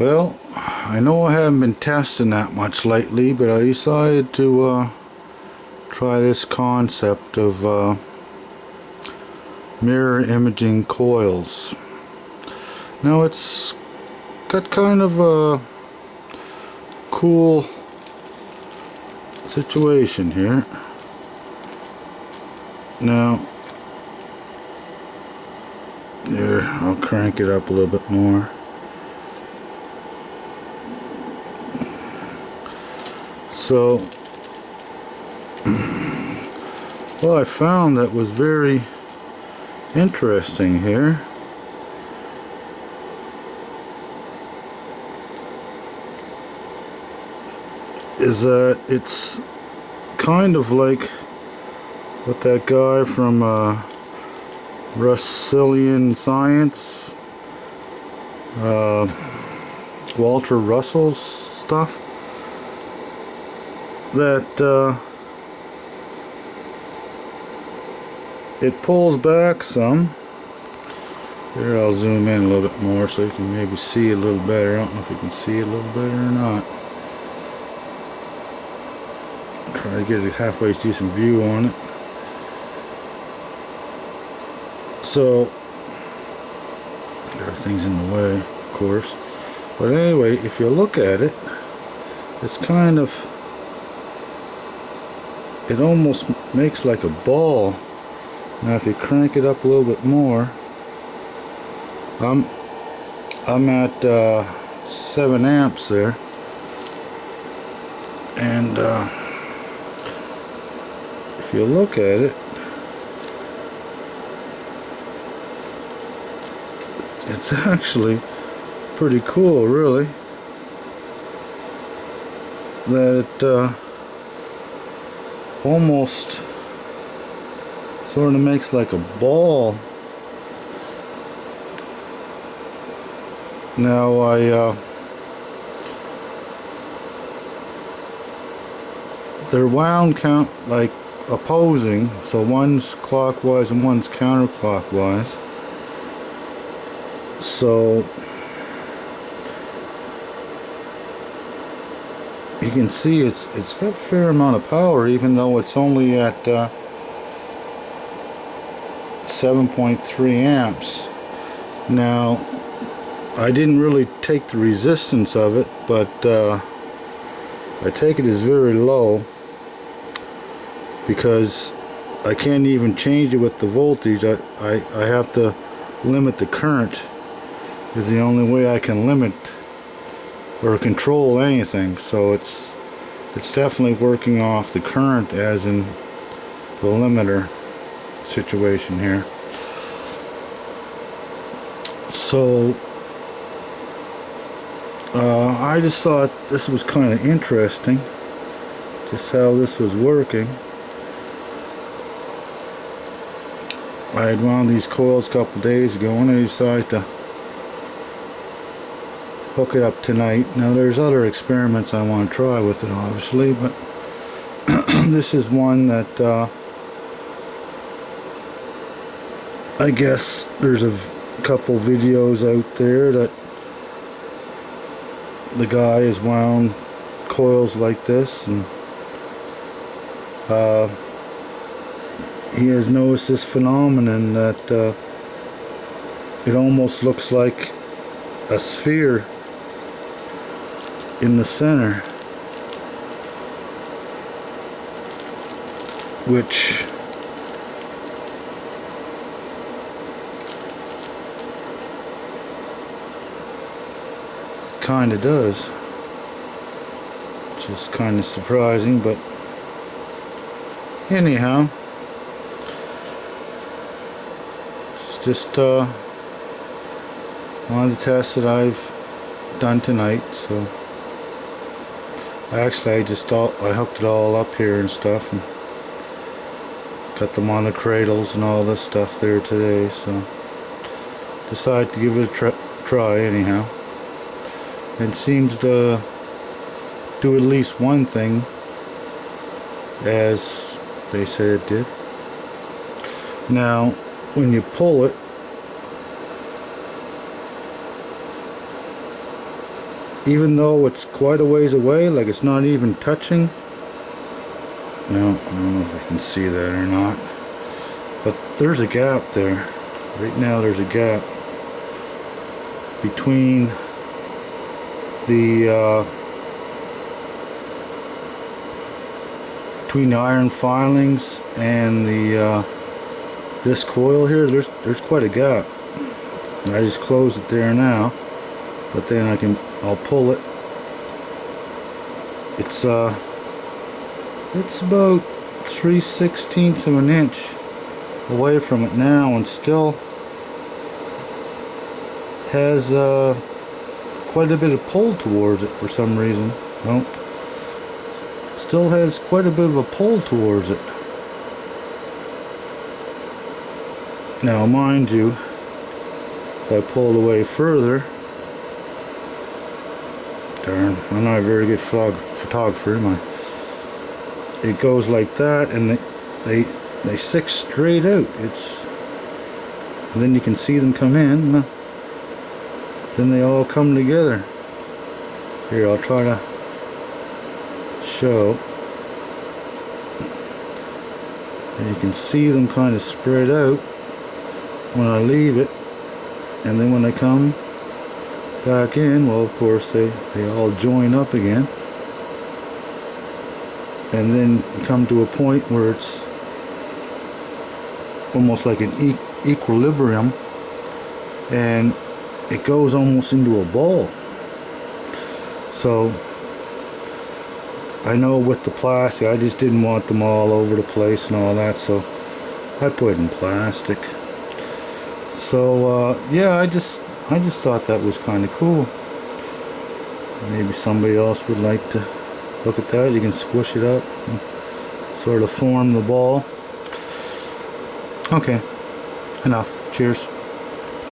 Well, I know I haven't been testing that much lately, but I decided to try this concept of mirror imaging coils. Now it's got kind of a cool situation here. Now, there, I'll crank it up a little bit more. So, what I found that was very interesting here is that it's kind of like what that guy from Russellian Science, Walter Russell's stuff, that it pulls back some. Here, I'll zoom in a little bit more so you can maybe see a little better. I don't know if you can see it a little better or not. Try to get a halfway decent view on it. So, everything's in the way, of course. But anyway, if you look at it, it's kind of, it almost makes like a ball. Now if you crank it up a little bit more, I'm at 7 amps there, and if you look at it, it's actually pretty cool, really, that it almost sort of makes like a ball. Now they're wound count like opposing, so one's clockwise and one's counterclockwise. So you can see it's got a fair amount of power, even though it's only at 7.3 amps. Now, I didn't really take the resistance of it, but I take it as very low because I can't even change it with the voltage. I have to limit the current. Is the only way I can limit or control anything. So it's definitely working off the current, as in the limiter situation here. So I just thought this was kind of interesting, just how this was working. I had wound these coils a couple days ago and I decided to hook it up tonight. Now there's other experiments I want to try with it, obviously, but this is one that I guess there's a couple videos out there that the guy has wound coils like this, and he has noticed this phenomenon that it almost looks like a sphere in the center, which kind of does, which is kind of surprising, but anyhow, it's just one of the tests that I've done tonight. So actually I hooked it all up here and stuff, and got them on the cradles and all this stuff there today, so decided to give it a try anyhow. It seems to do at least one thing, as they said it did. Now when you pull it, even though it's quite a ways away, like it's not even touching. No, I don't know if I can see that or not, but there's a gap there. Right now there's a gap between the iron filings and the this coil here. There's quite a gap. And I just closed it there now, but then I'll pull it. It's about 3/16 of an inch away from it now, and still has quite a bit of pull towards it for some reason. Well, still has quite a bit of a pull towards it. Now, mind you, if I pull it away further, darn, I'm not a very good photographer, am I? It goes like that, and they stick straight out. And then you can see them come in. Then they all come together. Here, I'll try to show. And you can see them kind of spread out when I leave it, and then when I come back in, well, of course they all join up again. And then you come to a point where it's almost like an equilibrium, and it goes almost into a ball. So I know with the plastic, I just didn't want them all over the place and all that, so I put in plastic. So yeah, I just thought that was kind of cool. Maybe somebody else would like to look at that. You can squish it up and sort of form the ball. Okay, enough. Cheers.